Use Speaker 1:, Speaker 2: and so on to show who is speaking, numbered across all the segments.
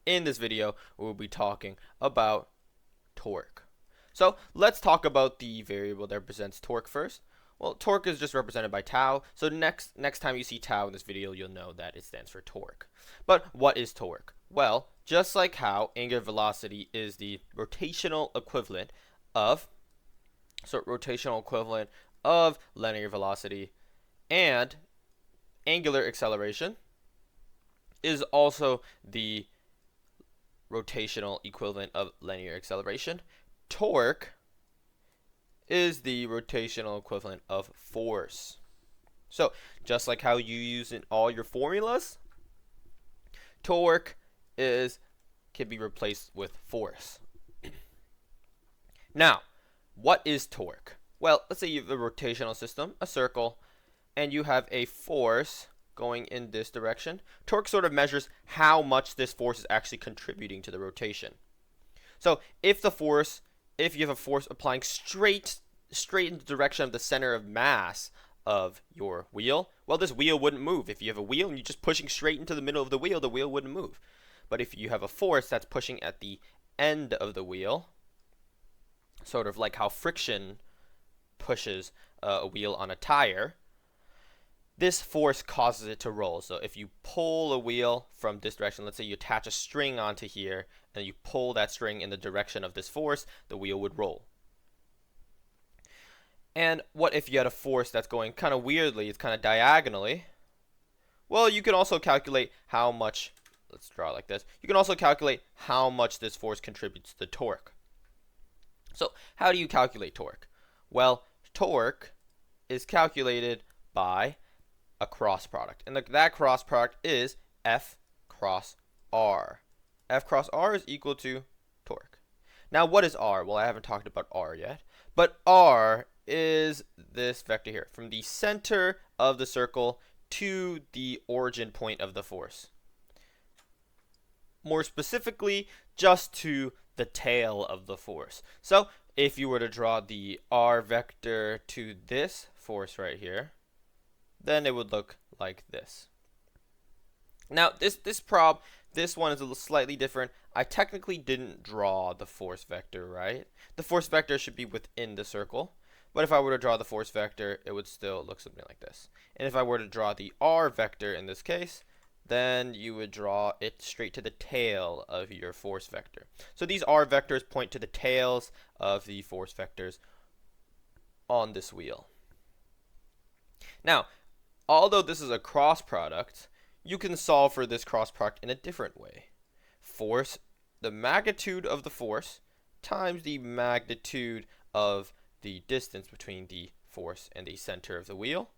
Speaker 1: in this video, we'll be talking about torque. So let's talk about the variable that represents torque first. Well, torque is just represented by tau, so next time you see tau in this video, you'll know that it stands for torque. But what is torque? Well, just like how angular velocity is the rotational equivalent of linear velocity, and angular acceleration is also the rotational equivalent of linear acceleration, torque is the rotational equivalent of force. So just like how you use in all your formulas, torque can be replaced with force. Now, what is torque? Well, let's say you have a rotational system, a circle, and you have a force going in this direction. Torque sort of measures how much this force is actually contributing to the rotation. So if you have a force applying straight in the direction of the center of mass of your wheel, well, this wheel wouldn't move. If you have a wheel and you're just pushing straight into the middle of the wheel wouldn't move. But if you have a force that's pushing at the end of the wheel, sort of like how friction pushes a wheel on a tire, this force causes it to roll. So if you pull a wheel from this direction, let's say you attach a string onto here and you pull that string in the direction of this force, the wheel would roll. And what if you had a force that's going kind of weirdly, it's kind of diagonally? Well, you can also calculate how much, let's draw it like this, you can also calculate how much this force contributes to the torque. So how do you calculate torque? Well, torque is calculated by a cross product, and that cross product is F cross R. F cross R is equal to torque. Now what is R? Well, I haven't talked about R yet, but R is this vector here, from the center of the circle to the origin point of the force. More specifically, just to the tail of the force. So if you were to draw the R vector to this force right here, then it would look like this. Now this one is a little slightly different. I technically didn't draw the force vector, right? The force vector should be within the circle, but if I were to draw the force vector, it would still look something like this. And if I were to draw the R vector in this case, then you would draw it straight to the tail of your force vector. So these R vectors point to the tails of the force vectors on this wheel. Now, although this is a cross product, you can solve for this cross product in a different way. Force, the magnitude of the force, times the magnitude of the distance between the force and the center of the wheel,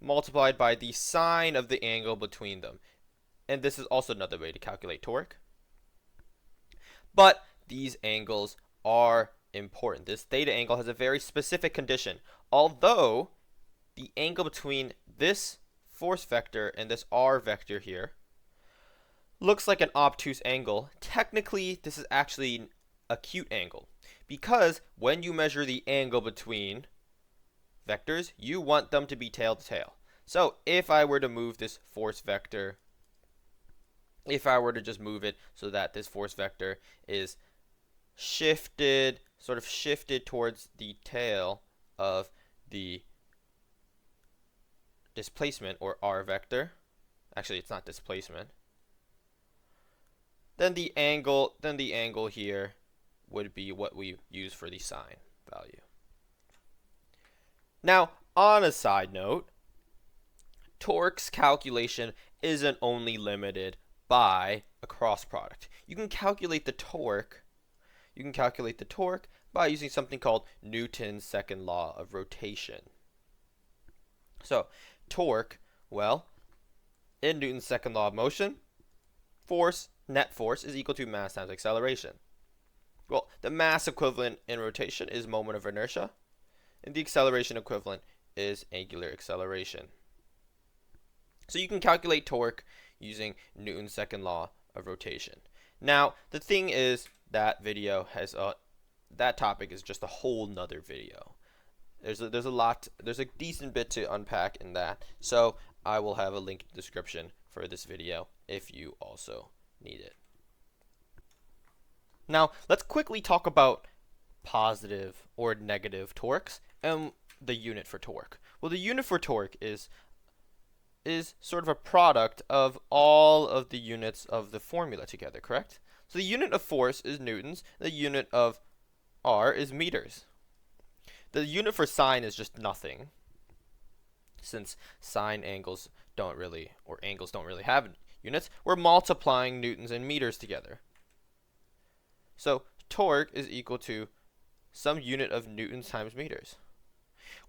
Speaker 1: multiplied by the sine of the angle between them. And this is also another way to calculate torque. But these angles are important. This theta angle has a very specific condition. Although the angle between this force vector and this R vector here looks like an obtuse angle, technically this is actually an acute angle, because when you measure the angle between vectors, you want them to be tail to tail. So if I were to move this force vector, if I were to just move it so that this force vector is shifted, sort of shifted towards the tail of the displacement, or R vector, actually it's not displacement, then the angle here would be what we use for the sine value. Now, on a side note, torque's calculation isn't only limited by a cross product. You can calculate the torque by using something called Newton's second law of rotation. So torque, well, in Newton's second law of motion, net force is equal to mass times acceleration. Well, the mass equivalent in rotation is moment of inertia, and the acceleration equivalent is angular acceleration. So you can calculate torque using Newton's second law of rotation. Now, the thing is, that topic is just a whole nother video. There's a decent bit to unpack in that, so I will have a link in the description for this video if you also need it. Now, let's quickly talk about positive or negative torques and the unit for torque. Well, the unit for torque is sort of a product of all of the units of the formula together, correct? So the unit of force is newtons, the unit of R is meters. The unit for sine is just nothing, since sine angles don't really, or angles don't really have units. We're multiplying newtons and meters together. So torque is equal to some unit of newtons times meters.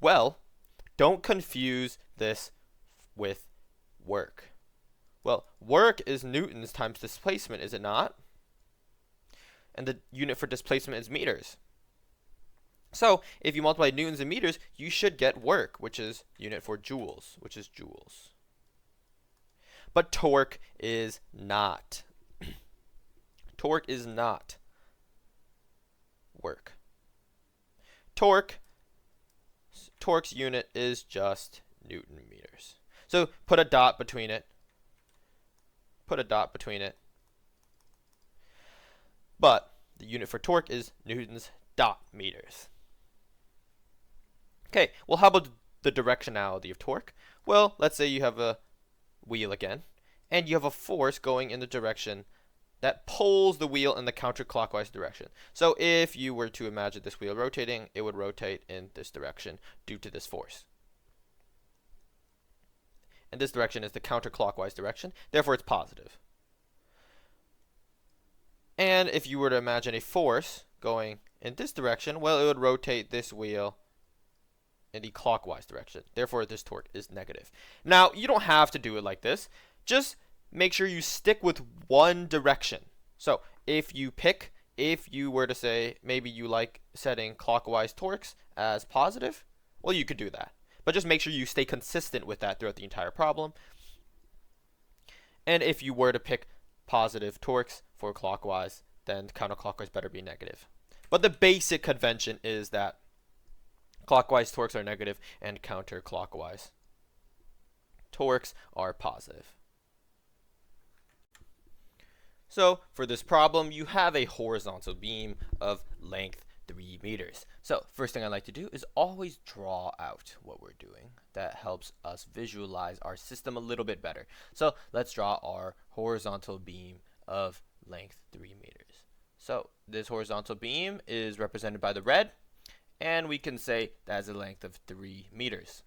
Speaker 1: Well, don't confuse this with work. Well, work is newtons times displacement, is it not? And the unit for displacement is meters. So if you multiply newtons and meters, you should get work, which is unit for joules, which is joules. But torque is not. Torque is not work. Torque's unit is just newton meters. So put a dot between it. Put a dot between it. But the unit for torque is newtons dot meters. Okay, well, how about the directionality of torque? Well, let's say you have a wheel again, and you have a force going in the direction that pulls the wheel in the counterclockwise direction. So if you were to imagine this wheel rotating, it would rotate in this direction due to this force. And this direction is the counterclockwise direction, therefore it's positive. And if you were to imagine a force going in this direction, well, it would rotate this wheel in the clockwise direction. Therefore, this torque is negative. Now, you don't have to do it like this. Just make sure you stick with one direction. So, if you were to say maybe you like setting clockwise torques as positive, well, you could do that. But just make sure you stay consistent with that throughout the entire problem. And if you were to pick positive torques for clockwise, then counterclockwise better be negative. But the basic convention is that clockwise torques are negative and counterclockwise torques are positive. So for this problem, you have a horizontal beam of length 3 meters. So first thing I like to do is always draw out what we're doing. That helps us visualize our system a little bit better. So let's draw our horizontal beam of length 3 meters. So this horizontal beam is represented by the red, and we can say that has a length of 3 meters.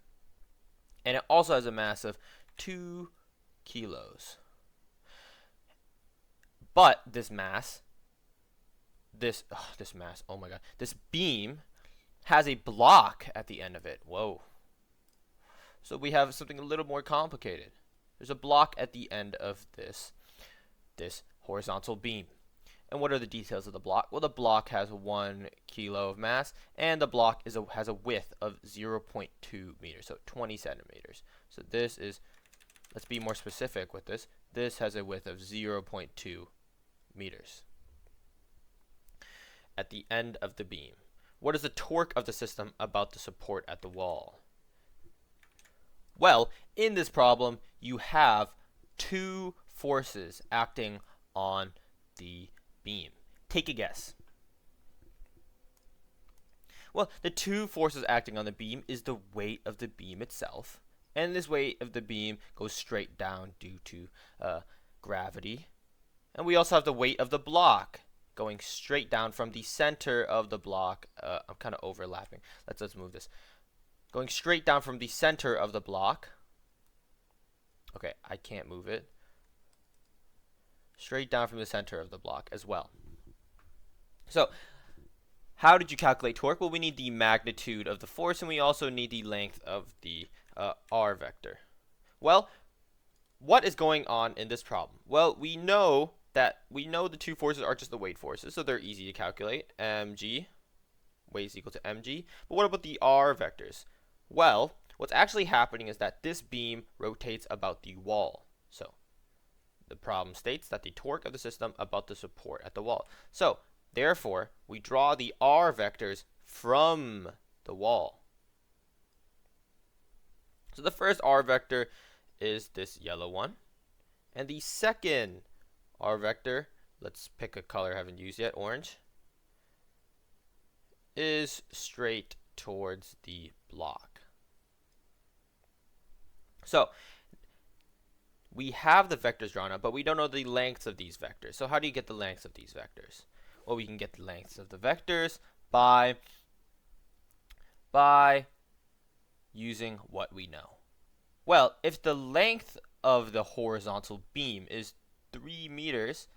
Speaker 1: And it also has a mass of 2 kilos. But this beam has a block at the end of it. Whoa. So we have something a little more complicated. There's a block at the end of this horizontal beam. And what are the details of the block? Well, the block has 1 kilo of mass, and the block has a width of 0.2 meters, so 20 centimeters. So this is, let's be more specific with this. This has a width of 0.2 meters at the end of the beam. What is the torque of the system about the support at the wall? Well, in this problem, you have 2 forces acting on the beam. Take a guess. Well, the 2 forces acting on the beam is the weight of the beam itself, and this weight of the beam goes straight down due to gravity. And we also have the weight of the block going straight down from the center of the block. I'm kind of overlapping. Let's move this. Going straight down from the center of the block. Okay, I can't move it. Straight down from the center of the block as well. So, how did you calculate torque? Well, we need the magnitude of the force, and we also need the length of the r vector. Well, what is going on in this problem? Well, we know the 2 forces are just the weight forces, so they're easy to calculate. mg, weight is equal to mg. But what about the r vectors? Well, what's actually happening is that this beam rotates about the wall. So, the problem states that the torque of the system about the support at the wall. So, therefore, we draw the r vectors from the wall. So the first r vector is this yellow one, and the second r vector let's pick a color I haven't used yet, orange, is straight towards the block. So we have the vectors drawn up, but we don't know the lengths of these vectors. So how do you get the lengths of these vectors? Well, we can get the lengths of the vectors by using what we know. Well, if the length of the horizontal beam is 3 meters,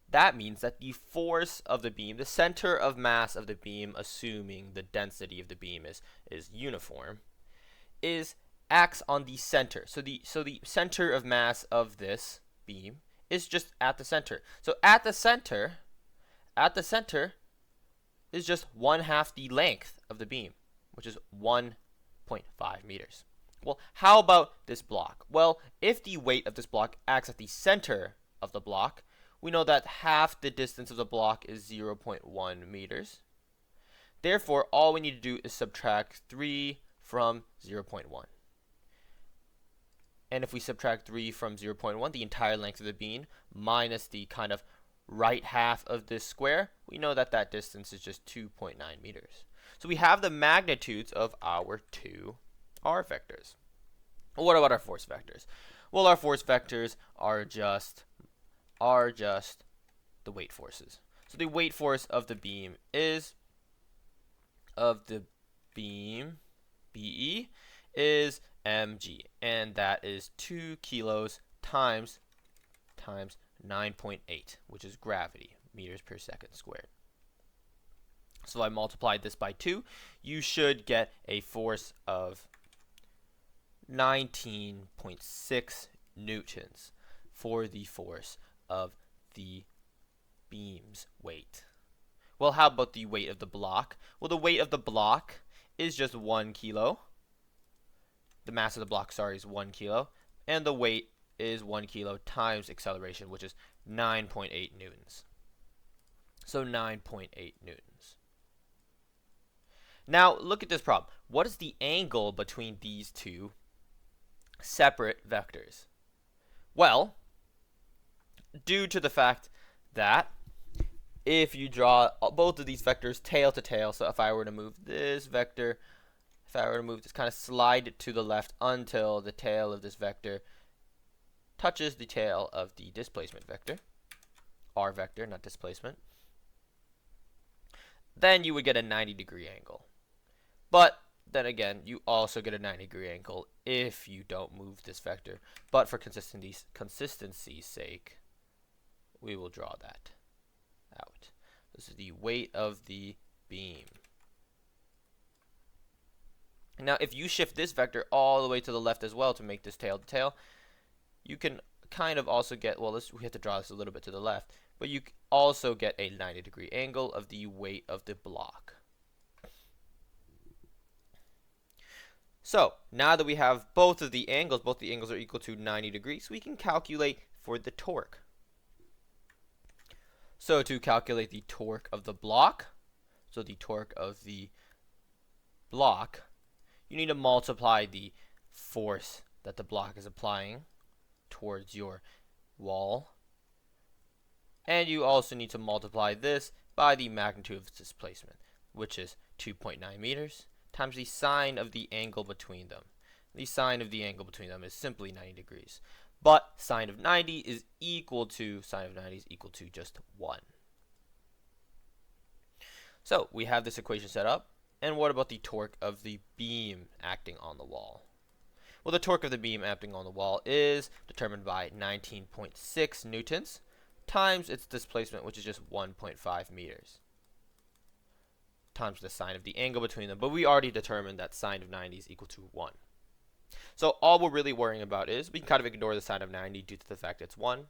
Speaker 1: that means that the force of the beam, the center of mass of the beam, assuming the density of the beam is uniform, acts on the center. So the center of mass of this beam is just at the center. So at the center is just 1/2 the length of the beam, which is 1.5 meters. Well, how about this block? Well, if the weight of this block acts at the center of the block, we know that half the distance of the block is 0.1 meters. Therefore, all we need to do is subtract 3 from 0.1. And if we subtract 3 from 0.1, the entire length of the beam minus the kind of right half of this square, we know that that distance is just 2.9 meters. So we have the magnitudes of our two R vectors. Well, what about our force vectors? Well, our force vectors are just the weight forces. So the weight force of the beam BE is mg, and that is 2 kilos times 9.8, which is gravity, meters per second squared. So I multiplied this by 2. You should get a force of 19.6 newtons for the force of the beam's weight. Well, how about the weight of the block? Well, the weight of the block is just 1 kilo. The mass of the block, sorry, is 1 kilo. And the weight is 1 kilo times acceleration, which is 9.8 newtons. So 9.8 newtons. Now, look at this problem. What is the angle between these two separate vectors? Well, due to the fact that if you draw both of these vectors tail to tail, so if I were to move this vector, if I were to move this, kind of slide it to the left until the tail of this vector touches the tail of the displacement vector, R vector, not displacement, then you would get a 90-degree angle. But then again, you also get a 90-degree angle if you don't move this vector. But for consistency's sake, we will draw that out. This is the weight of the beam. Now, if you shift this vector all the way to the left as well to make this tail to tail, you can kind of also get, well, we have to draw this a little bit to the left, but you also get a 90-degree angle of the weight of the block. So, now that we have both the angles are equal to 90 degrees, we can calculate for the torque. So, to calculate the torque of the block, so the torque of the block, you need to multiply the force that the block is applying towards your wall. And you also need to multiply this by the magnitude of displacement, which is 2.9 meters, times the sine of the angle between them. The sine of the angle between them is simply 90 degrees. But sine of 90 is equal to just 1. So we have this equation set up. And what about the torque of the beam acting on the wall? Well, the torque of the beam acting on the wall is determined by 19.6 newtons times its displacement, which is just 1.5 meters, times the sine of the angle between them. But we already determined that sine of 90 is equal to 1. So all we're really worrying about is, we can kind of ignore the sine of 90 due to the fact it's 1.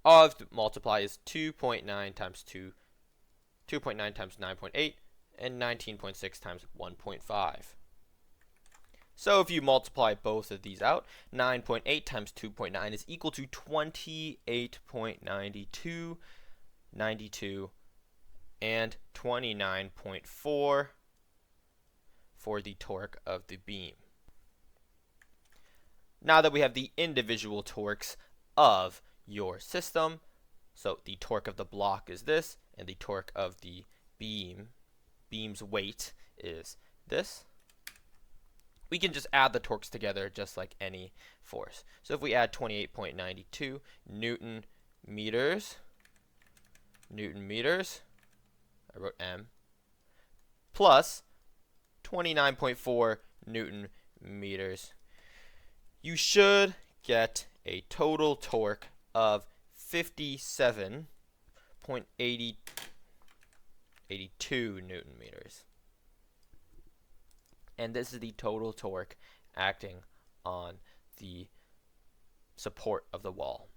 Speaker 1: All I have to multiply is 2.9 times 9.8, and 19.6 times 1.5. So if you multiply both of these out, 9.8 times 2.9 is equal to 28.92, 92, and 29.4 for the torque of the beam. Now that we have the individual torques of your system. So the torque of the block is this, and the torque of the beam's weight is this. We can just add the torques together just like any force. So if we add 28.92 Newton meters, I wrote M, plus 29.4 Newton meters, you should get a total torque of 57.82 Newton meters. And this is the total torque acting on the support of the wall.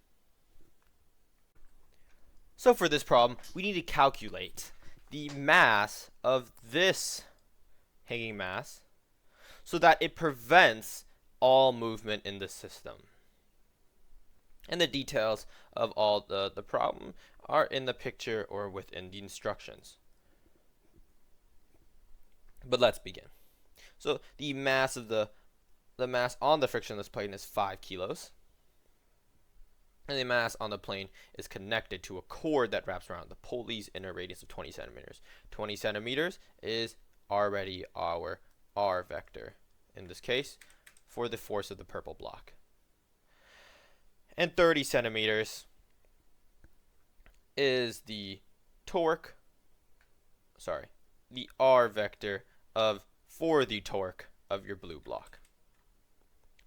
Speaker 1: So for this problem, we need to calculate the mass of this hanging mass so that it prevents all movement in the system. And the details of all the problem are in the picture or within the instructions. But let's begin. So the mass of the mass on the frictionless plane is 5 kilos. And the mass on the plane is connected to a cord that wraps around the pulley's inner radius of 20 centimeters. 20 centimeters is already our R vector, in this case, for the force of the purple block. And 30 centimeters is the torque, the R vector for the torque of your blue block.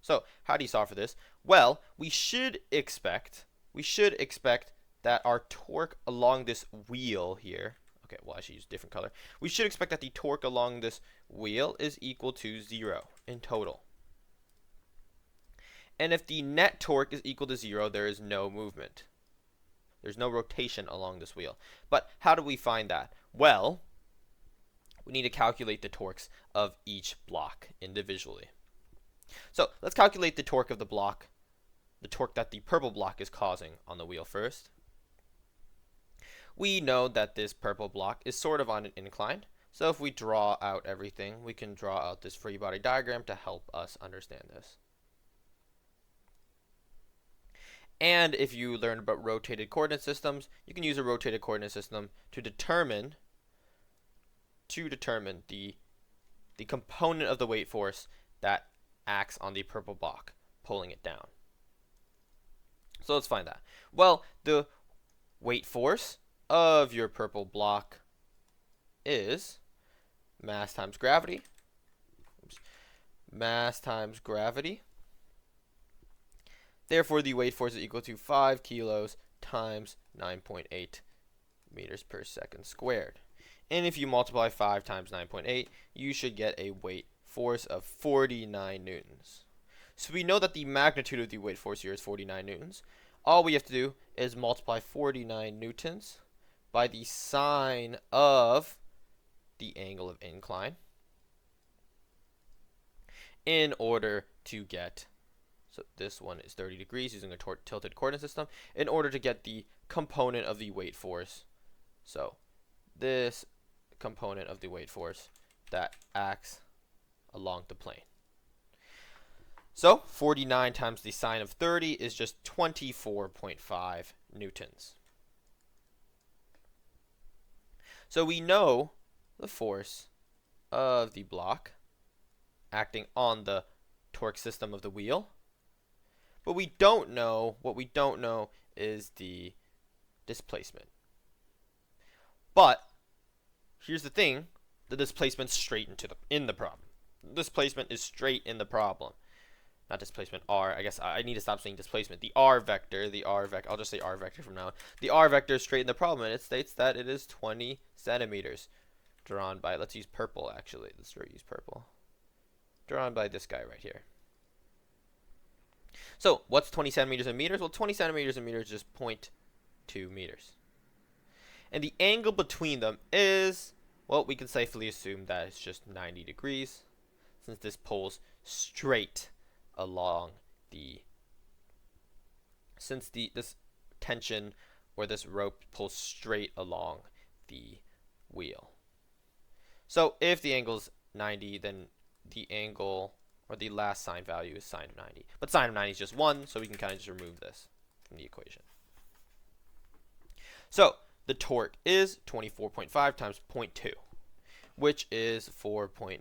Speaker 1: So how do you solve for this? Well, we should expect that our torque along this wheel here, okay, well I should use a different color. We should expect that the torque along this wheel is equal to 0 in total. And if the net torque is equal to 0, there is no movement. There's no rotation along this wheel. But how do we find that? Well, we need to calculate the torques of each block individually. So let's calculate the torque of the block, the torque that the purple block is causing on the wheel first. We know that this purple block is sort of on an incline. So if we draw out everything, we can draw out this free body diagram to help us understand this. And if you learn about rotated coordinate systems, you can use a rotated coordinate system to determine the component of the weight force that acts on the purple block, pulling it down. So let's find that. Well, the weight force of your purple block is mass times gravity. Mass times gravity. Therefore, the weight force is equal to 5 kilos times 9.8 meters per second squared. And if you multiply 5 times 9.8, you should get a weight force of 49 newtons. So we know that the magnitude of the weight force here is 49 newtons. All we have to do is multiply 49 newtons by the sine of the angle of incline in order to get, so this one is 30 degrees using a tilted coordinate system, in order to get the component of the weight force. So this component of the weight force that acts along the plane. So 49 times the sine of 30 is just 24.5 newtons. So we know the force of the block acting on the torque system of the wheel, but what we don't know is the displacement. But here's the thing, the displacement's straight in the problem. Displacement is straight in the problem. Not displacement, R. I guess I need to stop saying displacement. The R vector, I'll just say R vector from now on. The R vector is straight in the problem, and it states that it is 20 centimeters. Drawn by, let's use purple actually. Let's use purple. Drawn by this guy right here. So, what's 20 centimeters in meters? Well, 20 centimeters in meters is just 0.2 meters. And the angle between them is, well, we can safely assume that it's just 90 degrees, since this pulls straight along this tension or this rope pulls straight along the wheel. So if the angle is 90, then the angle or the last sine value is sine of 90. But sine of 90 is just 1, so we can kind of just remove this. from the equation. So the torque is 24.5 times 0.2, which is 4.9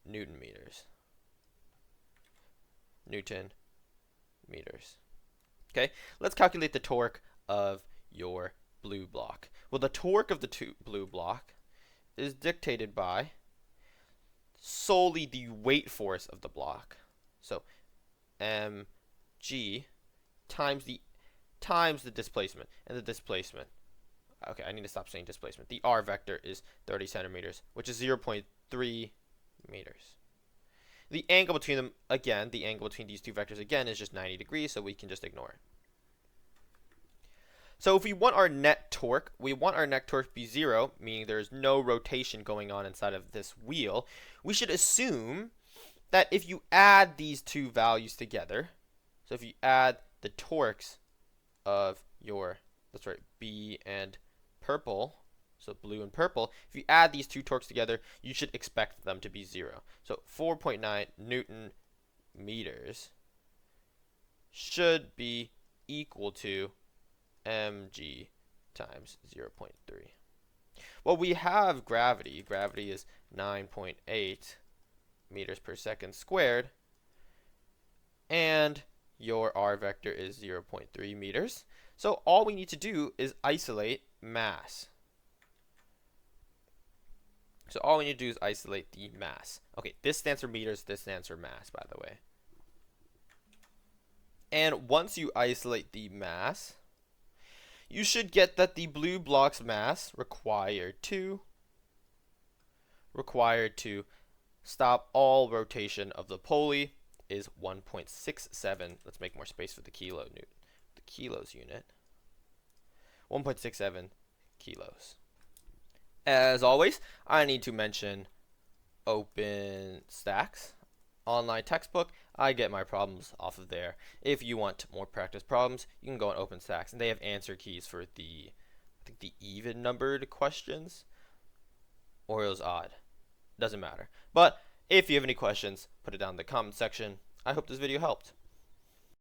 Speaker 1: Newton meters. Newton meters. Okay, let's calculate the torque of your blue block. Well, the torque of the blue block is dictated by solely the weight force of the block. So mg times the displacement, and the displacement, okay, I need to stop saying displacement. The r vector is 30 centimeters, which is 0.3 meters. The angle between them, again, the angle between these two vectors, again, is just 90 degrees, so we can just ignore it. So if we want our net torque, to be 0, meaning there's no rotation going on inside of this wheel. We should assume that if you add these two values together, so if you add the torques of your, that's right, B and purple, so blue and purple, if you add these two torques together, you should expect them to be 0. So 4.9 Newton meters should be equal to mg times 0.3. Well, we have gravity. Gravity is 9.8 meters per second squared, and your r vector is 0.3 meters. So all we need to do is isolate mass. So all we need to do is isolate the mass. Okay, this stands for meters, this stands for mass, by the way. And once you isolate the mass, you should get that the blue block's mass required to stop all rotation of the pulley is 1.67. Let's make more space for the kilos unit. 1.67 kilos. As always, I need to mention OpenStax online textbook. I get my problems off of there. If you want more practice problems, you can go on OpenStax, and they have answer keys for the even numbered questions, or it was odd. Doesn't matter. But if you have any questions, put it down in the comment section. I hope this video helped.